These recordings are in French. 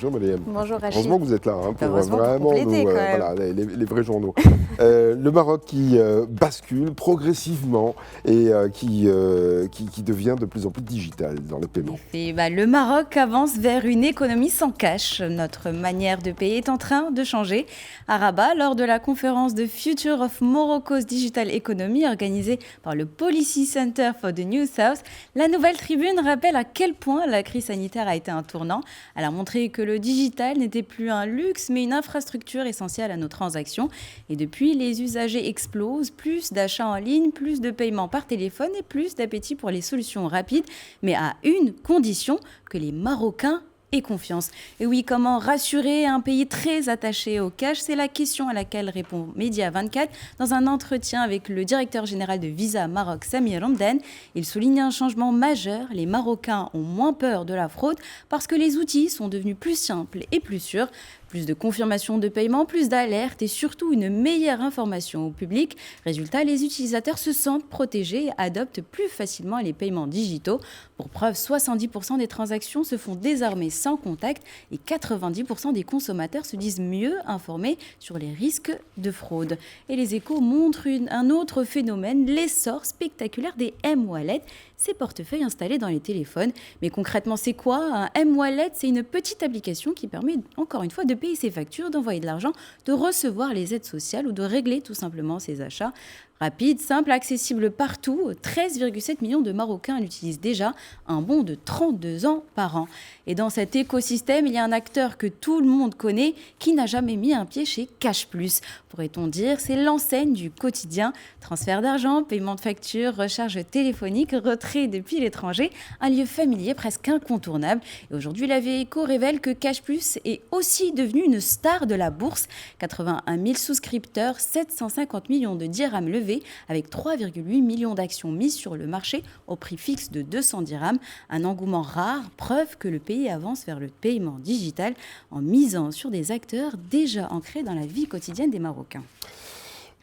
Bonjour Maryam. Bonjour Rachid. Heureusement que vous êtes là pour vraiment nous, voilà, les vrais journaux. Le Maroc qui bascule progressivement et qui devient de plus en plus digital dans les paiements. Le Maroc avance vers une économie sans cash. Notre manière de payer est en train de changer. À Rabat, lors de la conférence de Future of Morocco's Digital Economy organisée par le Policy Center for the New South, la nouvelle tribune rappelle à quel point la crise sanitaire a été un tournant. Elle a montré que le digital n'était plus un luxe, mais une infrastructure essentielle à nos transactions. Et depuis, les usagers explosent. Plus d'achats en ligne, plus de paiements par téléphone et plus d'appétit pour les solutions rapides, mais à une condition, que les Marocains aient confiance. Et oui, comment rassurer un pays très attaché au cash? C'est la question à laquelle répond Média 24 dans un entretien avec le directeur général de Visa Maroc, Samir Ramdan. Il souligne un changement majeur. Les Marocains ont moins peur de la fraude parce que les outils sont devenus plus simples et plus sûrs. Plus de confirmation de paiement, plus d'alertes et surtout une meilleure information au public. Résultat, les utilisateurs se sentent protégés et adoptent plus facilement les paiements digitaux. Pour preuve, 70% des transactions se font désormais sans contact et 90% des consommateurs se disent mieux informés sur les risques de fraude. Et les Échos montrent un autre phénomène, l'essor spectaculaire des M-Wallet, ces portefeuilles installés dans les téléphones. Mais concrètement, c'est quoi un M-Wallet? C'est une petite application qui permet, encore une fois, de payer ses factures, d'envoyer de l'argent, de recevoir les aides sociales ou de régler tout simplement ses achats. Rapide, simple, accessible partout, 13,7 millions de Marocains l'utilisent déjà, un bond de 32 ans par an. Et dans cet écosystème, il y a un acteur que tout le monde connaît qui n'a jamais mis un pied chez Cash Plus. Pourrait-on dire, c'est l'enseigne du quotidien. Transfert d'argent, paiement de factures, recharge téléphonique, retrait depuis l'étranger, un lieu familier presque incontournable. Et aujourd'hui, la Éco révèle que Cash Plus est aussi devenu une star de la bourse. 81 000 souscripteurs, 750 millions de dirhams levés, avec 3,8 millions d'actions mises sur le marché au prix fixe de 200 dirhams. Un engouement rare, preuve que le pays avance vers le paiement digital en misant sur des acteurs déjà ancrés dans la vie quotidienne des Marocains.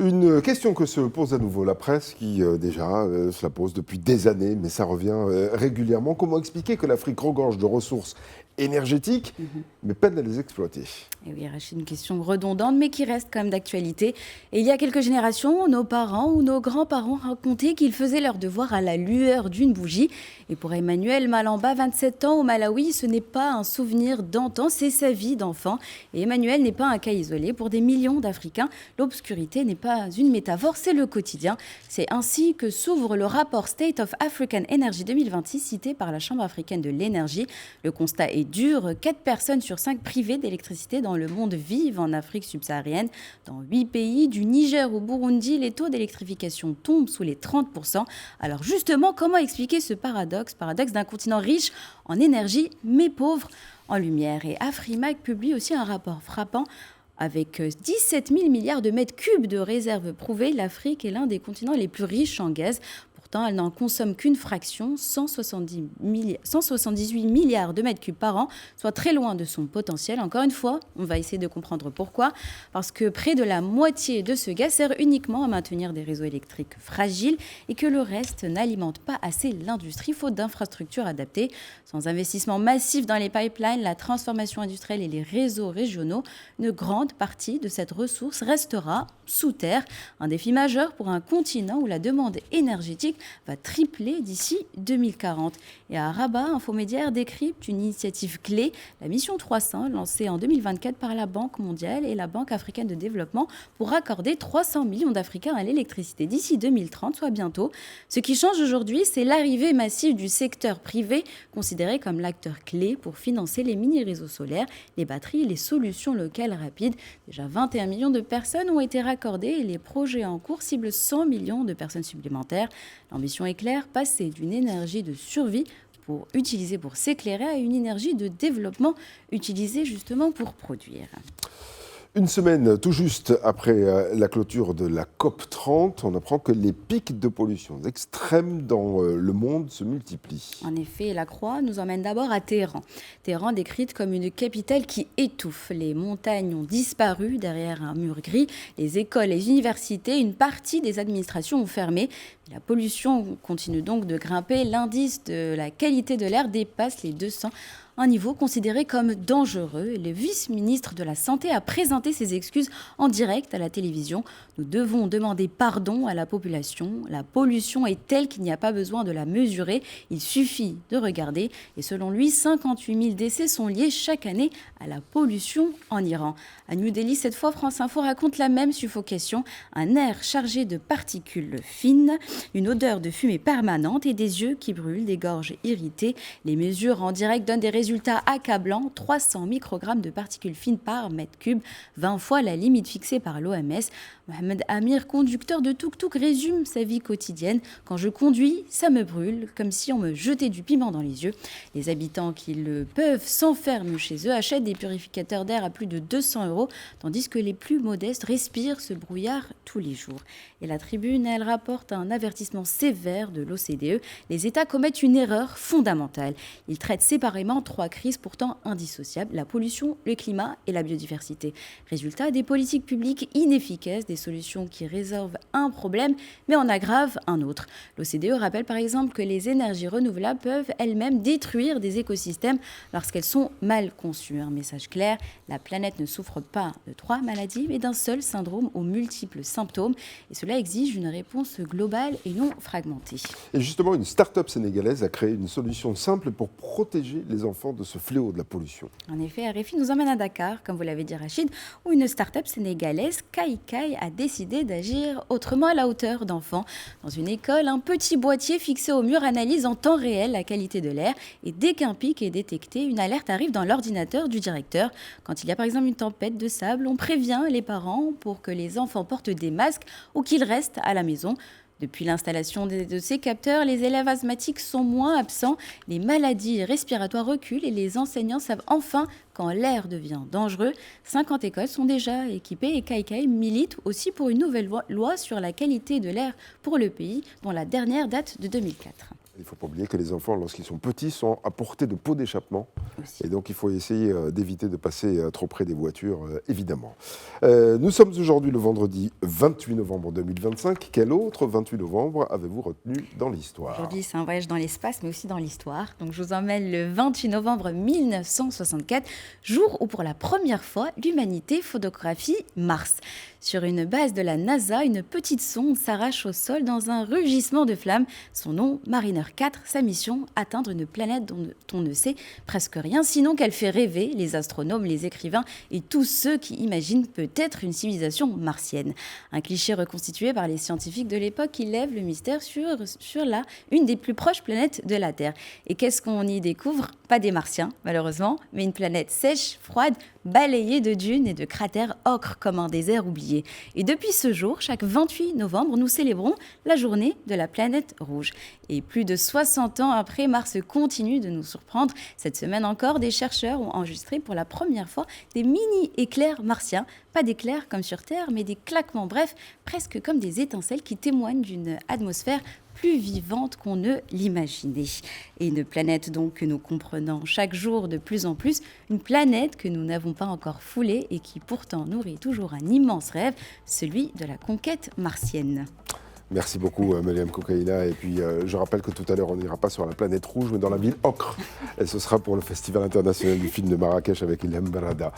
Une question que se pose à nouveau la presse, qui déjà se la pose depuis des années, mais ça revient régulièrement. Comment expliquer que l'Afrique regorge de ressources énergétiques, mais peine à les exploiter? Et oui, Rachid, une question redondante, mais qui reste quand même d'actualité. Et il y a quelques générations, nos parents ou nos grands-parents racontaient qu'ils faisaient leur devoir à la lueur d'une bougie. Et pour Emmanuel Malamba, 27 ans au Malawi, ce n'est pas un souvenir d'antan, c'est sa vie d'enfant. Et Emmanuel n'est pas un cas isolé. Pour des millions d'Africains, l'obscurité n'est pas une métaphore, c'est le quotidien. C'est ainsi que s'ouvre le rapport State of African Energy 2026, cité par la Chambre africaine de l'énergie. Le constat est dur, 4 personnes sur 5 privées d'électricité dans le monde vivent en Afrique subsaharienne. Dans 8 pays, du Niger au Burundi, les taux d'électrification tombent sous les 30%. Alors justement, comment expliquer ce paradoxe d'un continent riche en énergie, mais pauvre en lumière? Et Afrimac publie aussi un rapport frappant. Avec 17 000 milliards de mètres cubes de réserves prouvées, l'Afrique est l'un des continents les plus riches en gaz. Pourtant, elle n'en consomme qu'une fraction, 178 milliards de mètres cubes par an, soit très loin de son potentiel. Encore une fois, on va essayer de comprendre pourquoi. Parce que près de la moitié de ce gaz sert uniquement à maintenir des réseaux électriques fragiles et que le reste n'alimente pas assez l'industrie, faute d'infrastructures adaptées. Sans investissement massif dans les pipelines, la transformation industrielle et les réseaux régionaux, une grande partie de cette ressource restera sous terre. Un défi majeur pour un continent où la demande énergétique va tripler d'ici 2040. Et à Rabat, Infomédiaire décrypte une initiative clé, la mission 300, lancée en 2024 par la Banque mondiale et la Banque africaine de développement pour accorder 300 millions d'Africains à l'électricité d'ici 2030, soit bientôt. Ce qui change aujourd'hui, c'est l'arrivée massive du secteur privé, considéré comme l'acteur clé pour financer les mini-réseaux solaires, les batteries et les solutions locales rapides. Déjà 21 millions de personnes ont été raccordées et les projets en cours ciblent 100 millions de personnes supplémentaires. L'ambition est claire, passer d'une énergie de survie utilisée pour s'éclairer à une énergie de développement utilisée justement pour produire. Une semaine tout juste après la clôture de la COP30, on apprend que les pics de pollution extrêmes dans le monde se multiplient. En effet, la croix nous emmène d'abord à Téhéran. Téhéran décrite comme une capitale qui étouffe. Les montagnes ont disparu derrière un mur gris. Les écoles, les universités, une partie des administrations ont fermé. La pollution continue donc de grimper. L'indice de la qualité de l'air dépasse les 200, un niveau considéré comme dangereux. Le vice-ministre de la Santé a présenté ses excuses en direct à la télévision. Nous devons demander pardon à la population. La pollution est telle qu'il n'y a pas besoin de la mesurer. Il suffit de regarder. Et selon lui, 58 000 décès sont liés chaque année à la pollution en Iran. À New Delhi, cette fois, France Info raconte la même suffocation. Un air chargé de particules fines, une odeur de fumée permanente et des yeux qui brûlent, des gorges irritées. Les mesures en direct donnent des résultats accablants. 300 microgrammes de particules fines par mètre cube, 20 fois la limite fixée par l'OMS. Mohamed Amir, conducteur de tuk-tuk, résume sa vie quotidienne. Quand je conduis, ça me brûle, comme si on me jetait du piment dans les yeux. Les habitants qui le peuvent s'enferment chez eux, achètent des purificateurs d'air à plus de 200 €, tandis que les plus modestes respirent ce brouillard tous les jours. Et la Tribune, elle rapporte un avertissement sévère de l'OCDE. Les États commettent une erreur fondamentale. Ils traitent séparément 3 crises pourtant indissociables, la pollution, le climat et la biodiversité. Résultat, des politiques publiques inefficaces, des solutions qui résolvent un problème mais en aggravent un autre. L'OCDE rappelle par exemple que les énergies renouvelables peuvent elles-mêmes détruire des écosystèmes lorsqu'elles sont mal conçues. Un message clair, la planète ne souffre pas de 3 maladies mais d'un seul syndrome aux multiples symptômes. Et cela exige une réponse globale et non fragmentée. Et justement, une start-up sénégalaise a créé une solution simple pour protéger les enfants de ce fléau de la pollution. En effet, RFI nous emmène à Dakar, comme vous l'avez dit Rachid, où une start-up sénégalaise, Kaikai, a décidé d'agir autrement à la hauteur d'enfants. Dans une école, un petit boîtier fixé au mur analyse en temps réel la qualité de l'air et dès qu'un pic est détecté, une alerte arrive dans l'ordinateur du directeur. Quand il y a par exemple une tempête de sable, on prévient les parents pour que les enfants portent des masques ou qu'ils restent à la maison. Depuis l'installation de ces capteurs, les élèves asthmatiques sont moins absents, les maladies respiratoires reculent et les enseignants savent enfin quand l'air devient dangereux. 50 écoles sont déjà équipées et Kaikai milite aussi pour une nouvelle loi sur la qualité de l'air pour le pays, dont la dernière date de 2004. Il ne faut pas oublier que les enfants, lorsqu'ils sont petits, sont à portée de pot d'échappement. Et donc, il faut essayer d'éviter de passer trop près des voitures, évidemment. Nous sommes aujourd'hui le vendredi 28 novembre 2025. Quel autre 28 novembre avez-vous retenu dans l'histoire ? Aujourd'hui, c'est un voyage dans l'espace, mais aussi dans l'histoire. Donc, je vous emmène le 28 novembre 1964, jour où, pour la première fois, l'humanité photographie Mars. Sur une base de la NASA, une petite sonde s'arrache au sol dans un rugissement de flammes. Son nom, Mariner 4, sa mission, atteindre une planète dont on ne sait presque rien, sinon qu'elle fait rêver les astronomes, les écrivains et tous ceux qui imaginent peut-être une civilisation martienne. Un cliché reconstitué par les scientifiques de l'époque qui lève le mystère sur une des plus proches planètes de la Terre. Et qu'est-ce qu'on y découvre ? Pas des martiens, malheureusement, mais une planète sèche, froide, balayée de dunes et de cratères ocre comme un désert oublié. Et depuis ce jour, chaque 28 novembre, nous célébrons la journée de la planète rouge. Et plus de 60 ans après, Mars continue de nous surprendre. Cette semaine encore, des chercheurs ont enregistré pour la première fois des mini-éclairs martiens. Pas d'éclairs comme sur Terre, mais des claquements, bref, presque comme des étincelles qui témoignent d'une atmosphère plus vivante qu'on ne l'imaginait. Et une planète donc que nous comprenons chaque jour de plus en plus, une planète que nous n'avons pas encore foulée et qui pourtant nourrit toujours un immense rêve, celui de la conquête martienne. Merci beaucoup, Mariam Koukaïna. Et puis, je rappelle que tout à l'heure, on n'ira pas sur la planète rouge, mais dans la ville Ocre. Et ce sera pour le Festival international du film de Marrakech avec Ilham Barada.